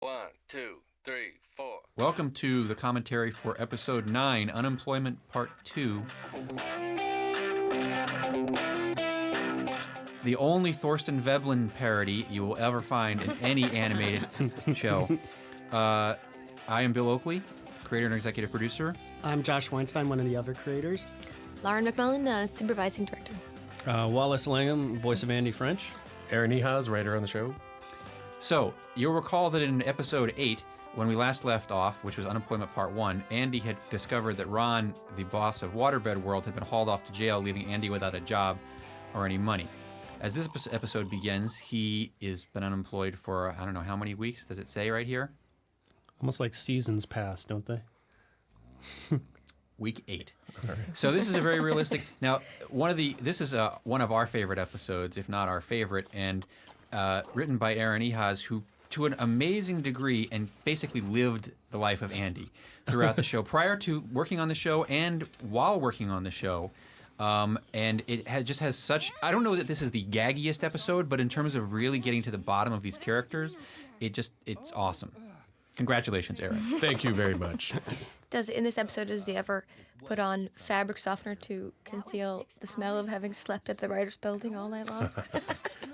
1, 2, 3, 4. Welcome to the commentary for Episode 9, Unemployment Part 2. The only Thorsten Veblen parody you will ever find in any animated show. I am Bill Oakley, creator and executive producer. I'm Josh Weinstein, one of the other creators. Lauren McMullen, supervising director. Wallace Langham, voice of Andy French. Aaron Ehas, writer on the show. So, you'll recall that in Episode 8, when we last left off, which was Unemployment Part 1, Andy had discovered that Ron, the boss of Waterbed World, had been hauled off to jail, leaving Andy without a job or any money. As this episode begins, he has been unemployed for, I don't know, how many weeks? Does it say right here? Almost like seasons pass, don't they? Week 8. Right. So this is a very realistic. Now, this is one of our favorite episodes, if not our favorite, and written by Aaron Ehas, who, to an amazing degree, and basically lived the life of Andy throughout the show, prior to working on the show and while working on the show. And it just has such. I don't know that this is the gaggiest episode, but in terms of really getting to the bottom of these characters, it's awesome. Congratulations, Aaron. Thank you very much. In this episode, does he ever put on fabric softener to conceal the smell of having slept at the writers' building all night long?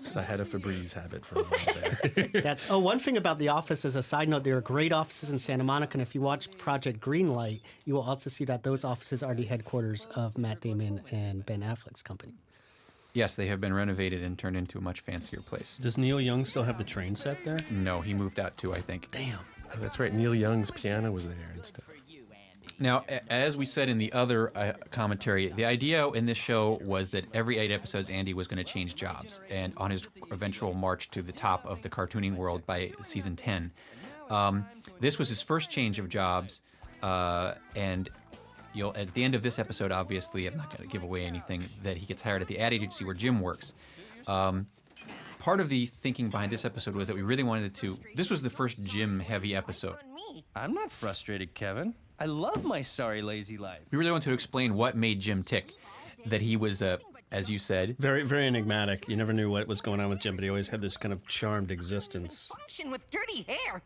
So I had a Febreze habit for a while there. One thing about The Office, as a side note, there are great offices in Santa Monica, and if you watch Project Greenlight, you will also see that those offices are the headquarters of Matt Damon and Ben Affleck's company. Yes, they have been renovated and turned into a much fancier place. Does Neil Young still have the train set there? No, he moved out too, I think. Damn. Oh, that's right. Neil Young's piano was there and stuff. Now, as we said in the other commentary, the idea in this show was that every 8 episodes, Andy was going to change jobs, and on his eventual march to the top of the cartooning world by season 10. This was his first change of jobs, and at the end of this episode, obviously, I'm not going to give away anything, that he gets hired at the ad agency where Jim works. Part of the thinking behind this episode was that we really wanted to. This was the first Jim-heavy episode. I'm not frustrated, Kevin. I love my sorry, lazy life. We really wanted to explain what made Jim tick. That he was, as you said, very, very enigmatic. You never knew what was going on with Jim, but he always had this kind of charmed existence. Function with dirty hair.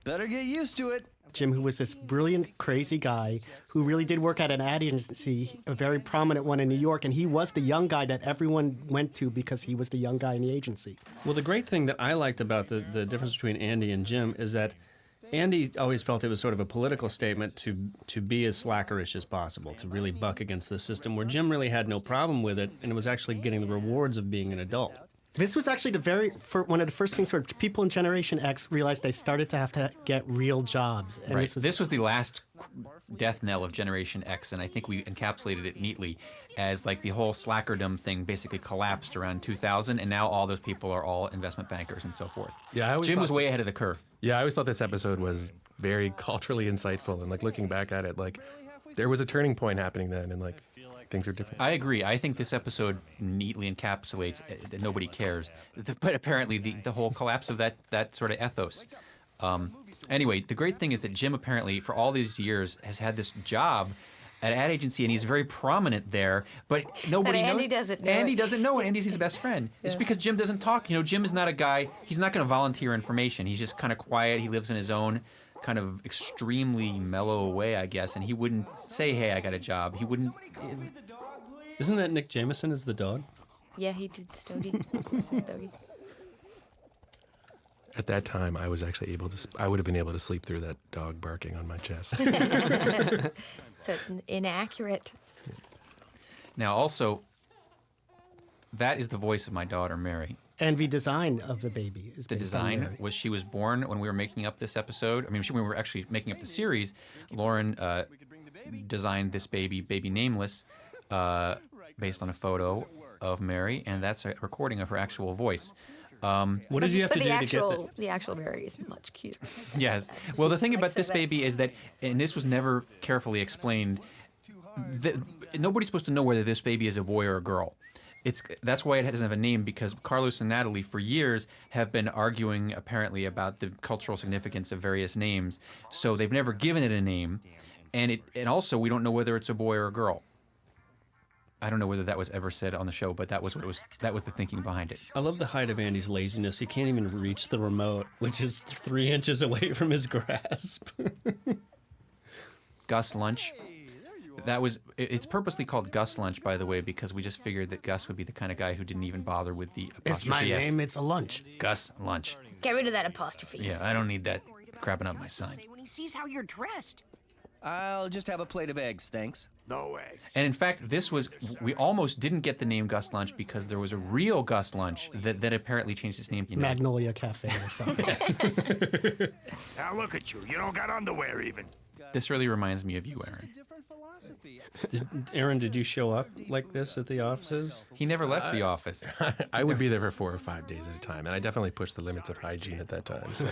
Better get used to it. Jim, who was this brilliant, crazy guy who really did work at an ad agency, a very prominent one in New York, and he was the young guy that everyone went to because he was the young guy in the agency. Well, the great thing that I liked about the difference between Andy and Jim is that Andy always felt it was sort of a political statement to be as slackerish as possible, to really buck against the system, where Jim really had no problem with it, and it was actually getting the rewards of being an adult. This was actually one of the first things where people in Generation X realized they started to have to get real jobs. And right. This was the last death knell of Generation X, and I think we encapsulated it neatly as like the whole slackerdom thing basically collapsed around 2000, and now all those people are all investment bankers and so forth. Yeah, Jim was way ahead of the curve. Yeah, I always thought this episode was very culturally insightful, and like looking back at it, like there was a turning point happening then, and like things are different. I agree. I think this episode neatly encapsulates that nobody cares, but apparently the whole collapse of that sort of ethos. Anyway, the great thing is that Jim apparently for all these years has had this job at an ad agency, and he's very prominent there, but nobody knows. Andy doesn't know. Andy doesn't know, and Andy's his best friend. Yeah. It's because Jim doesn't talk. Jim is not a guy, he's not going to volunteer information. He's just kind of quiet. He lives in his own kind of extremely mellow way, I guess, and he wouldn't say, hey, I got a job. He wouldn't. Isn't that Nick Jameson as the dog? Yeah, he did Stogie. Stogie. At that time, I was actually I would have been able to sleep through that dog barking on my chest. So it's inaccurate. Now, also, that is the voice of my daughter, Mary. And the design of the baby is the design was she was born when we were making up this episode. I mean, when we were actually making up the series. Lauren designed this baby Nameless, based on a photo of Mary, and that's a recording of her actual voice. What did you have to do to get that? The actual Mary is much cuter. Yes. Well, the thing about this baby is that, and this was never carefully explained, nobody's supposed to know whether this baby is a boy or a girl. That's why it doesn't have a name, because Carlos and Natalie for years have been arguing apparently about the cultural significance of various names. So they've never given it a name, and also we don't know whether it's a boy or a girl. I don't know whether that was ever said on the show, but that was the thinking behind it. I love the height of Andy's laziness. He can't even reach the remote, which is 3 inches away from his grasp. Gus Lunch. It's purposely called Gus Lunch, by the way, because we just figured that Gus would be the kind of guy who didn't even bother with the apostrophe It's my S. name, it's a lunch. Gus Lunch. Get rid of that apostrophe. Yeah, I don't need that crapping up my sign. When he sees how you're dressed. I'll just have a plate of eggs, thanks. No way. And in fact, we almost didn't get the name Gus Lunch because there was a real Gus Lunch that apparently changed its name. Magnolia Cafe or something. Now look at you. You don't got underwear even. This really reminds me of you, Aaron. Different philosophy. Aaron, did you show up like this at the offices? He never left the office. I would be there for 4 or 5 days at a time, and I definitely pushed the limits of hygiene at that time. So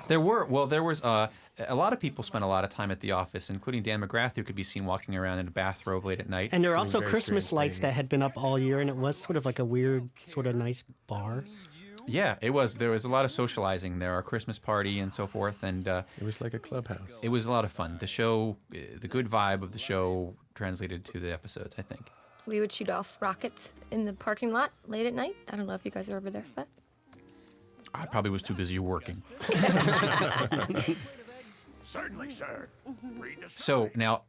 There was a lot of people spent a lot of time at the office, including Dan McGrath, who could be seen walking around in a bathrobe late at night. And there are also very Christmas strange lights that things. had been up all year, and it was sort of like a weird, sort of nice bar. Yeah, it was. There was a lot of socializing there, a Christmas party and so forth, and it was like a clubhouse. it was a lot of fun. The show, the good vibe of the show translated to the episodes, I think. We would shoot off rockets in the parking lot late at night. I don't know if you guys are over there for that. I probably was too busy working. Certainly, sir. Read the So now,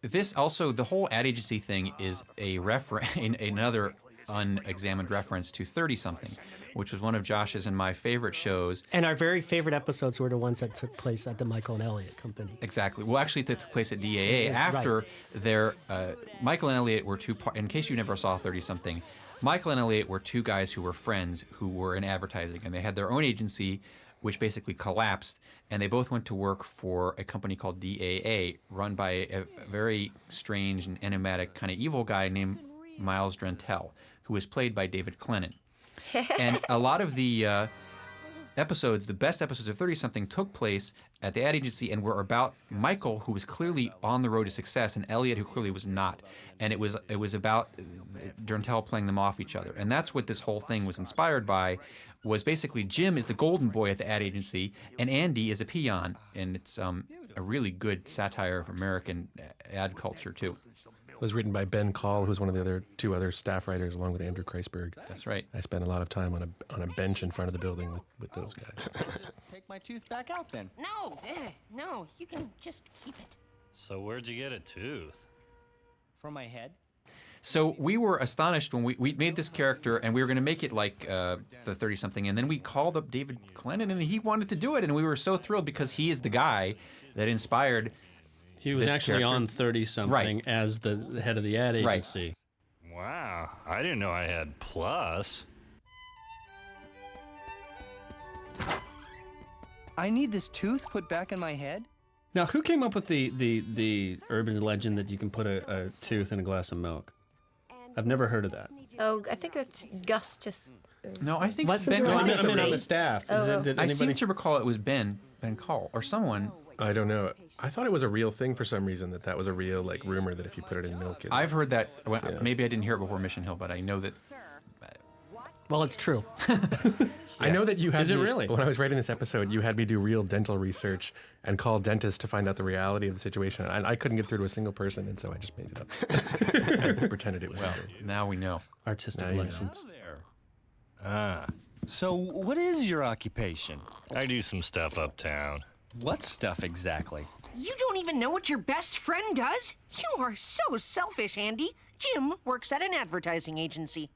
this also, the whole ad agency thing is another unexamined reference to 30-something, which was one of Josh's and my favorite shows. And our very favorite episodes were the ones that took place at the Michael and Elliott Company. Exactly. Well, actually, it took place at DAA after their Michael and Elliott were in case you never saw 30-something, Michael and Elliott were two guys who were friends who were in advertising, and they had their own agency, which basically collapsed, and they both went to work for a company called DAA, run by a very strange and enigmatic kind of evil guy named Miles Drentel, who was played by David Clennon. And a lot of the episodes, the best episodes of 30-something, took place at the ad agency and were about Michael, who was clearly on the road to success, and Elliot, who clearly was not. And it was about Drentel playing them off each other. And that's what this whole thing was inspired by, was basically Jim is the golden boy at the ad agency, and Andy is a peon. And it's a really good satire of American ad culture, too. It was written by Ben Call, who's one of the two other staff writers, along with Andrew Kreisberg. That's right. I spent a lot of time on a bench in front of the building with those guys. Take my tooth back out then. No, you can just keep it. So where'd you get a tooth? From my head. So we were astonished when we made this character, and we were going to make it like the 30-something, and then we called up David Clennon, and he wanted to do it, and we were so thrilled because he is the guy that inspired. He was this actually character. on 30-something Right. as the head of the ad Right. agency. Wow, I didn't know I had plus. I need this tooth put back in my head? Now, who came up with the urban legend that you can put a tooth in a glass of milk? I've never heard of that. Oh, I think that's Gus just... No, I think Wasn't Ben. there I one mean, that's a on the rape? staff. Did I anybody... seem to recall it was Ben Call or someone. I don't know. I thought it was a real thing for some reason, that was a real rumor that if you put it in milk, it I've heard that. Well, maybe I didn't hear it before Mission Hill, but I know that. Well, it's true. I know that you had Is it me, really? when I was writing this episode, you had me do real dental research and call dentists to find out the reality of the situation. And I couldn't get through to a single person, and so I just made it up. I pretended it was Well, true. now we know. Artistic Now you know. license. So, what is your occupation? I do some stuff uptown. What stuff exactly? You don't even know what your best friend does? You are so selfish, Andy. Jim works at an advertising agency.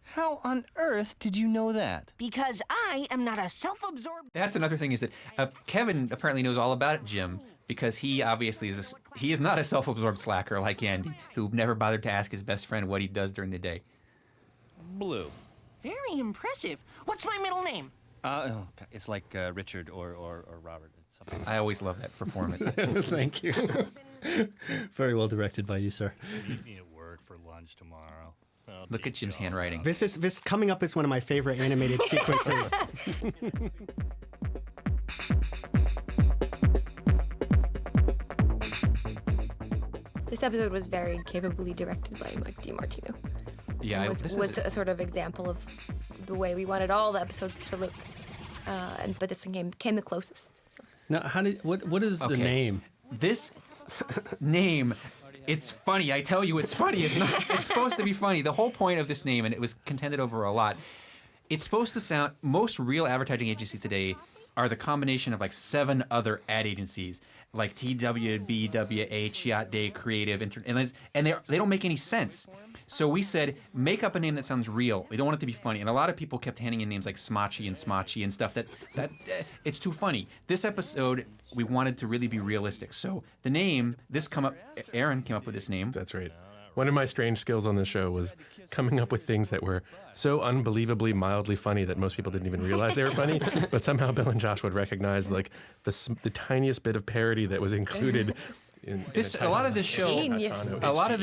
How on earth did you know that? Because I am not a self-absorbed... That's another thing is that Kevin apparently knows all about it, Jim, because he obviously he is not a self-absorbed slacker like Andy, who never bothered to ask his best friend what he does during the day. Blue. Very impressive. What's my middle name? It's like Richard or Robert. It's something. I always love that performance. Thank you. Very well directed by you, sir. Meet me at work for lunch tomorrow. I'll Look at teach you Jim's all handwriting. This coming up is one of my favorite animated sequences. This episode was very capably directed by Mike DiMartino. Yeah, It was a sort of example of the way we wanted all the episodes to look, but this one came the closest. So. Now, what is the Okay. name? This name It's funny. I tell you, it's funny. It's not. It's supposed to be funny. The whole point of this name, and it was contended over a lot. It's supposed to sound. Most real advertising agencies today are the combination of like 7 other ad agencies, like TWBWA, Chiat Day, Creative, and they don't make any sense. So we said, make up a name that sounds real. We don't want it to be funny. And a lot of people kept handing in names like Smotchy and Smotchy and stuff that it's too funny. This episode, we wanted to really be realistic. So the name, Aaron came up with this name. That's right. One of my strange skills on this show was coming up with things that were so unbelievably mildly funny that most people didn't even realize they were funny. But somehow Bill and Josh would recognize like the tiniest bit of parody that was included. A lot of this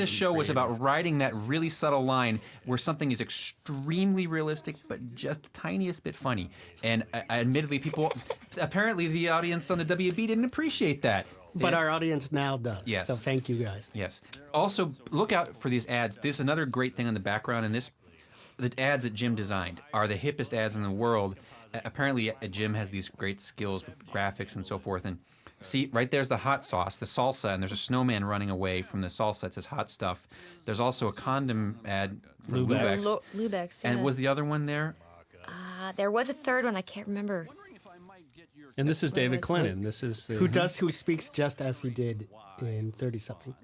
show was about writing that really subtle line where something is extremely realistic but just the tiniest bit funny. And admittedly, apparently the audience on the WB didn't appreciate that. But our audience now does. Yes. So thank you guys. Yes. Also, look out for these ads. There's another great thing on the background, and the ads that Jim designed are the hippest ads in the world. Apparently, Jim has these great skills with graphics and so forth. And see, right there's the hot sauce, the salsa, and there's a snowman running away from the salsa. It says hot stuff. There's also a condom ad for Lubex. Lubex, yeah. And was the other one there? There was a third one. I can't remember. And this is David Clennon. This is who speaks just as he did in 30-something.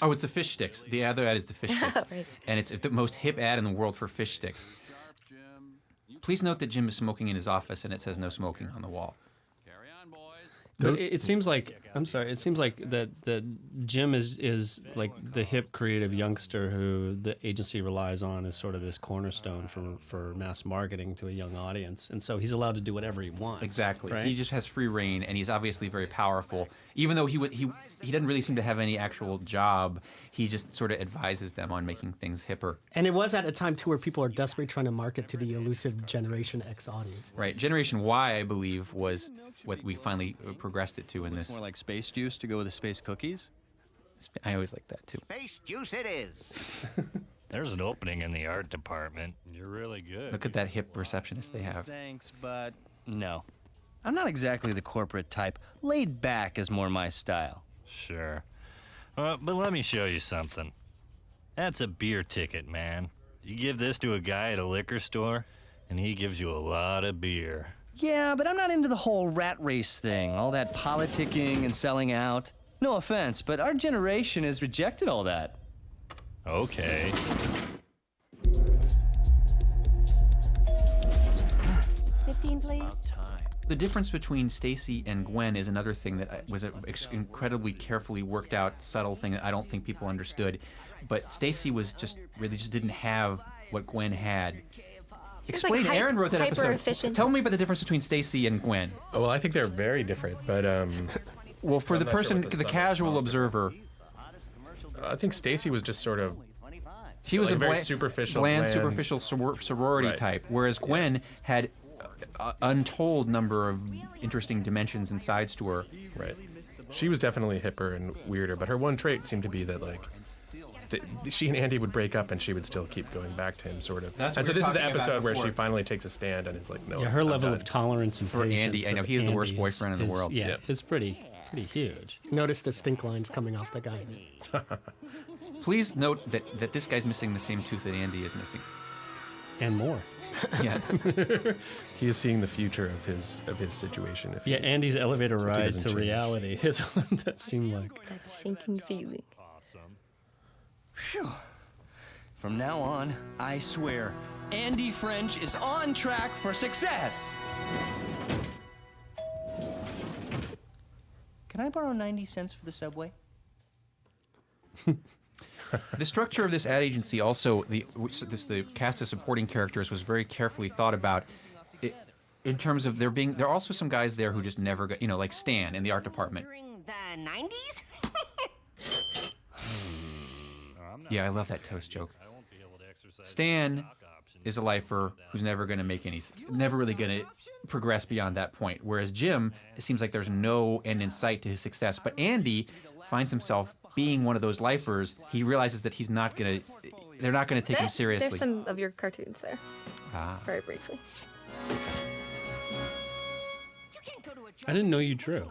Oh, it's the fish sticks. The other ad is the fish sticks. Right. And it's the most hip ad in the world for fish sticks. Please note that Jim is smoking in his office, and it says no smoking on the wall. But it seems like It seems like that Jim is like the hip creative youngster who the agency relies on as sort of this cornerstone for mass marketing to a young audience, and so he's allowed to do whatever he wants. Exactly. Right? He just has free reign, and he's obviously very powerful. Even though he doesn't really seem to have any actual job, he just sort of advises them on making things hipper. And it was at a time too where people are desperately trying to market to the elusive Generation X audience. Right. Generation Y, I believe, was what we finally progressed it to in this. More like space juice to go with the space cookies? I always like that too. Space juice it is. There's an opening in the art department. You're really good. Look at that hip receptionist they have. Thanks, but no. I'm not exactly the corporate type. Laid back is more my style. Sure. But let me show you something. That's a beer ticket, man. You give this to a guy at a liquor store, and he gives you a lot of beer. Yeah, but I'm not into the whole rat race thing, all that politicking and selling out. No offense, but our generation has rejected all that. Okay. The difference between Stacy and Gwen is another thing that was an incredibly carefully worked out, subtle thing that I don't think people understood. But Stacy was just didn't have what Gwen had. Explain. Like Aaron wrote that episode. Efficient. Tell me about the difference between Stacy and Gwen. Oh, well, I think they're very different, but well, for the person, the casual observer, I think Stacy was just sort of. She was like a very bland, superficial sorority type, whereas Gwen had untold number of interesting dimensions and sides to her. Right. She was definitely hipper and weirder, but her one trait seemed to be that like. She and Andy would break up, and she would still keep going back to him, sort of. And so this is the episode where she finally takes a stand and is like, "No." Yeah, her level of tolerance and for Andy, I know he's the worst boyfriend in the world. Yeah, it's pretty huge. Notice the stink lines coming off the guy. Please note that this guy's missing the same tooth that Andy is missing, and more. Yeah. He is seeing the future of his situation. Andy's elevator ride to reality is what that seemed like. That sinking feeling. Phew. From now on, I swear, Andy French is on track for success. Can I borrow 90 cents for the subway? The structure of this ad agency also, the cast of supporting characters was very carefully thought about. In terms of there are also some guys there who just never got, like Stan in the art department. During the 90s? Yeah, I love that toast joke. Stan is a lifer who's never really going to progress beyond that point. Whereas Jim, it seems like there's no end in sight to his success. But Andy finds himself being one of those lifers. He realizes that they're not going to take him seriously. There's some of your cartoons there. Very briefly. I didn't know you drew,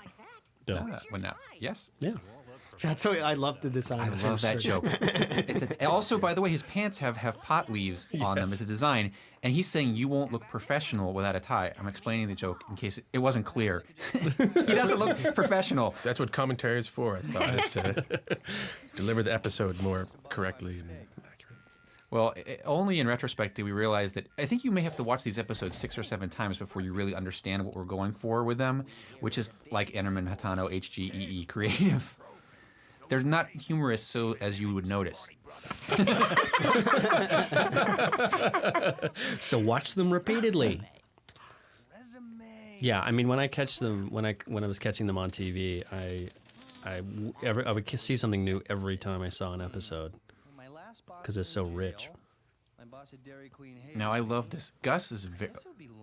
Bill. Well, now, yes. Yeah. That's what I love the design. I of love Jim's that shirt. joke. Also, by the way, his pants have pot leaves on them as a design, and he's saying you won't look professional without a tie. I'm explaining the joke in case it wasn't clear. He doesn't look professional. That's what commentary is for, I thought, is to deliver the episode more correctly and accurate. Well, only in retrospect do we realize that I think you may have to watch these episodes 6 or 7 times before you really understand what we're going for with them, which is like Enterman, Hatano, HGEE creative. They're not humorous so as you would notice. So watch them repeatedly. Yeah, I mean, when I catch them, when I was catching them on TV, I would see something new every time I saw an episode because it's so rich. Now, I love this. Gus is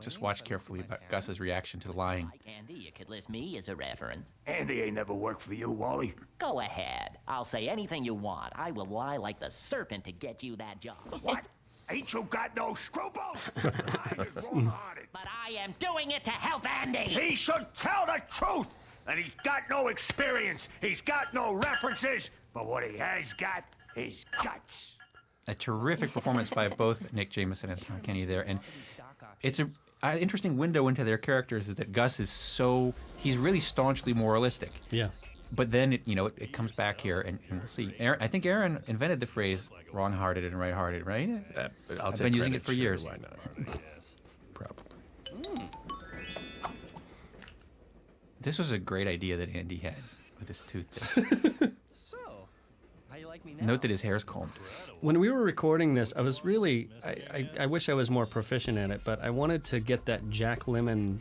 just watch carefully about Gus's reaction to the lying. Andy, you could list me as a reference. Andy ain't never worked for you, Wally. Go ahead. I'll say anything you want. I will lie like the serpent to get you that job. What? Ain't you got no scruples? Lying is wrong-hearted. But I am doing it to help Andy. He should tell the truth. And he's got no experience. He's got no references. But what he has got is guts. A terrific performance by both Nick Jameson and Tom Kenny there. And it's an interesting window into their characters is that Gus is he's really staunchly moralistic. Yeah. But then, it comes back here, and we'll see. I think Aaron invented the phrase wrong-hearted and right-hearted, right? I've been using it for years. Why not? Probably. This was a great idea that Andy had with his tooth. So, how you like me now? Note that his hair's combed. When we were recording this, I was really, I wish I was more proficient at it, but I wanted to get that Jack Lemmon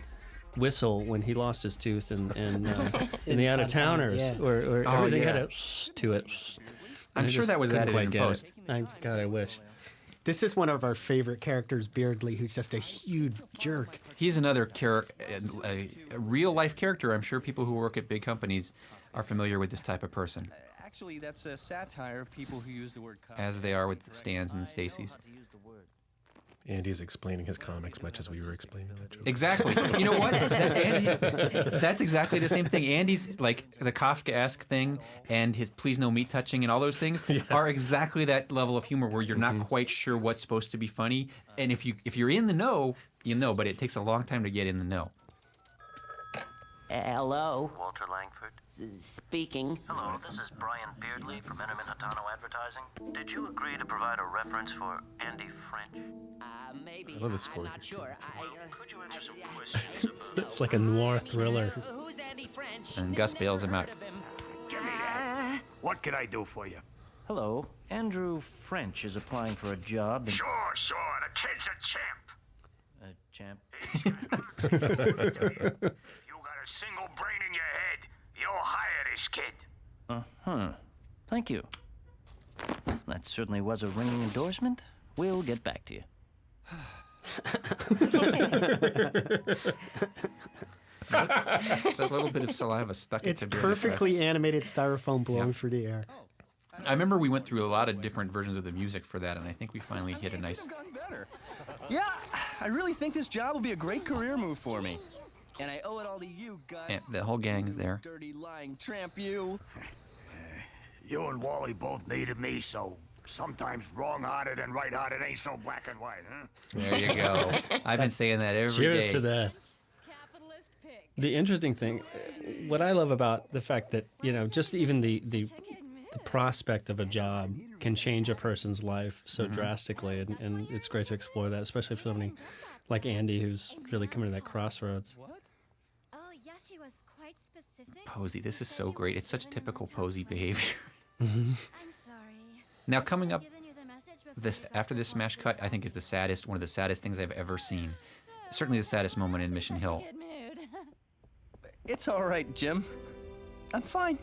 whistle when he lost his tooth in the Out-of-Towners, yeah. or Oh, everything yeah. had a to it. I'm I sure just that was couldn't added quite in get post. it. God, I wish. This is one of our favorite characters, Beardley, who's just a huge jerk. He's another a real-life character. I'm sure people who work at big companies are familiar with this type of person, Actually, that's a satire of people who use the word cock. as they are with the Stans and the Stacys. Andy's explaining his comics much as we were explaining that joke. Exactly. You know what? That's exactly the same thing. Andy's like the Kafka-esque thing and his please no meat touching and all those things are exactly that level of humor where you're not quite sure what's supposed to be funny. And if you're in the know, you know, but it takes a long time to get in the know. Hello? Walter Langford? Speaking. Hello, this is Brian Beardley from Enterman Hatano Advertising. Did you agree to provide a reference for Andy French? Maybe. I love the score I'm not here, sure. Could you answer some questions about... It's like a noir thriller. Who's Andy French? And Gus bails him out. Give me that. What can I do for you? Hello, Andrew French is applying for a job in... Sure. The kid's a champ. Champ? You got a single brain in your head. You'll hire this kid. Uh-huh. Thank you. That certainly was a ringing endorsement. We'll get back to you. That little bit of saliva stuck It's into Beardley's breath. perfectly animated styrofoam blowing through the air. I remember we went through a lot of different versions of the music for that, and I think we finally hit a nice... Yeah, I really think this job will be a great career move for me. And I owe it all to you, Gus. And the whole gang is there. Dirty, lying tramp, you. You and Wally both needed me, so sometimes wrong-hearted and right-hearted ain't so black and white, huh? There you go. I've been saying that every day. Cheers to that. The interesting thing, what I love about the fact that, just even the prospect of a job can change a person's life so drastically, and it's great to explore that, especially for somebody like Andy who's really coming to that crossroads. Oh, yes, he was quite specific. Posey, this is so great. It's such typical Posey behavior. I'm sorry. Now, coming up after this smash cut, I think is one of the saddest things I've ever seen. Certainly the saddest moment in Mission Hill. It's all right, Jim. I'm fine.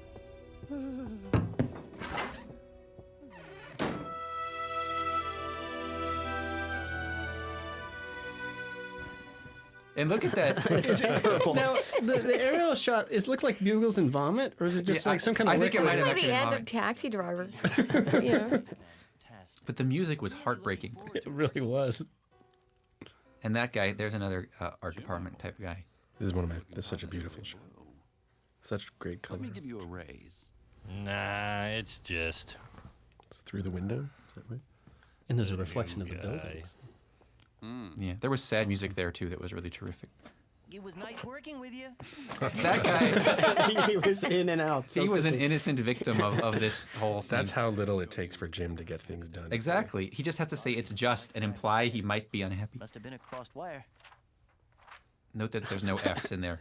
And look at that. It's terrible. Now, the aerial shot, it looks like Bugles and vomit, or is it just like some kind of I think it liquid? might It's have like the actually end vomit. of Taxi Driver. You know? But the music was heartbreaking. It really was. And that guy, there's another art department type guy. This is such a beautiful show. Such great color. Let me give you a raise. Nah, it's just... It's through the window? Is that right? And there's a reflection of the building. Yeah, there was sad music there too that was really terrific. It was nice working with you. That guy, He was in and out. so he was an quickly. innocent victim of this whole thing. That's how little it takes for Jim to get things done. Exactly. He just has to say it's just and imply he might be unhappy. Must have been a crossed wire. Note that there's no F's in there.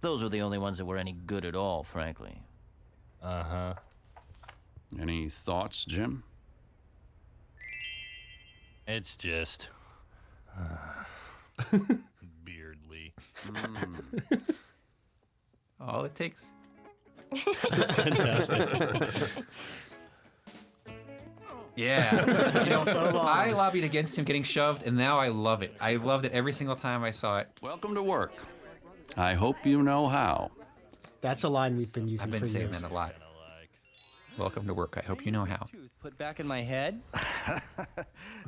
Those were the only ones that were any good at all, frankly. Uh-huh. Any thoughts, Jim? It's just... Beardly. All it takes. Fantastic. Yeah. You know, So long. I lobbied against him getting shoved, and now I love it. I loved it every single time I saw it. Welcome to work. I hope you know how. That's a line we've been using I've been for saying years. that a lot. Welcome to work. I hope you know how. Tooth put back in my head.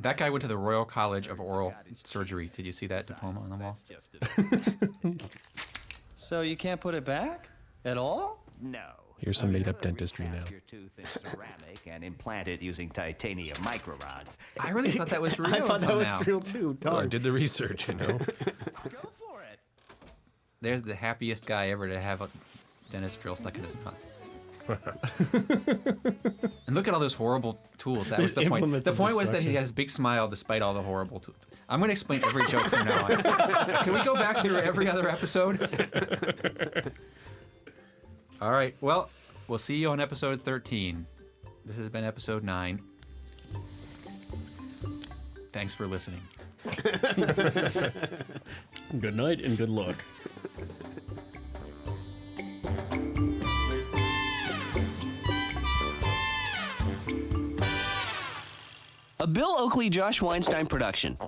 That guy went to the Royal College of Oral Surgery. Did you see that diploma on the wall? So you can't put it back? At all? No. Here's some made-up dentistry now. Cast your tooth in ceramic and implant it using titanium micro rods. I really thought that was real. I thought that until was now. real too. Well, I Darn. did the research, you know. Go for it. There's the happiest guy ever to have a dentist drill stuck in his mouth. And look at all those horrible tools. That was the point. Implements The of point was that he destruction. has a big smile despite all the horrible tools. I'm going to explain every joke from now on. Can we go back through every other episode? All right. Well, we'll see you on episode 13. This has been episode 9. Thanks for listening. Good night and good luck. A Bill Oakley, Josh Weinstein production.